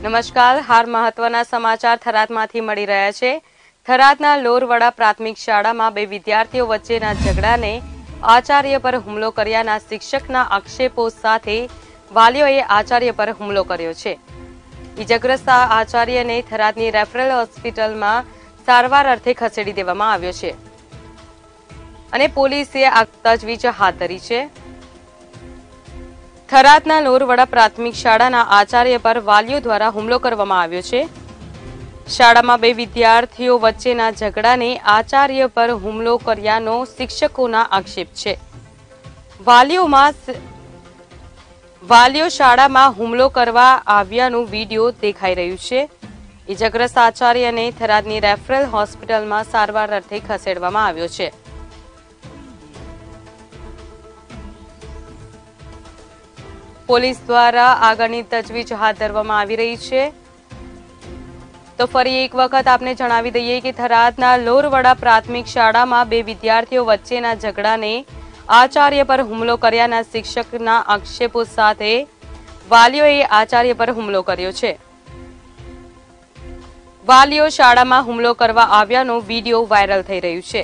નમસ્કાર, હાર મહત્વના સમાચાર થરાદમાંથી મળી રહ્યા છે। થરાદના લોરવાડા પ્રાથમિક શાળામાં બે વિદ્યાર્થીઓ વચ્ચેના ઝઘડાને આચાર્ય પર હુમલો કર્યાના શિક્ષકના આક્ષેપો સાથે વાલીઓએ આચાર્ય પર હુમલો કર્યો છે। ઇજાગ્રસ્ત આચાર્યને થરાદની રેફરલ હોસ્પિટલમાં સારવાર અર્થે ખસેડી દેવામાં આવ્યો છે અને પોલીસે આ તજવીજ હાથ ધરી છે। થરાદના લોરવાડા પ્રાથમિક શાળાના આચાર્ય પર વાલીઓ દ્વારા હુમલો કરવામાં આવ્યો છે। શાળામાં બે વિદ્યાર્થીઓ વચ્ચેના ઝઘડાને આચાર્ય પર હુમલો કર્યાનો શિક્ષકોના આક્ષેપ છે। વાલીઓ શાળામાં હુમલો કરવા આવ્યાનું વિડીયો દેખાઈ રહ્યું છે। ઇજાગ્રસ્ત આચાર્યને થરાદની રેફરલ હોસ્પિટલમાં સારવાર અર્થે ખસેડવામાં આવ્યો છે। પોલીસ દ્વારા આગળની તજવીજ હાથ ધરવામાં આવી રહી છે। તો ફરી એક વખત આપને જણાવી દઈએ કે થરાદના લોરવાડા પ્રાથમિક શાળામાં બે વિદ્યાર્થીઓ વચ્ચેના ઝઘડાને આચાર્ય પર હુમલો કર્યાના શિક્ષકના આક્ષેપો સાથે વાલીઓએ આચાર્ય પર હુમલો કર્યો છે। વાલીઓ શાળામાં હુમલો કરવા આવ્યાનો વિડીયો વાયરલ થઈ રહ્યું છે।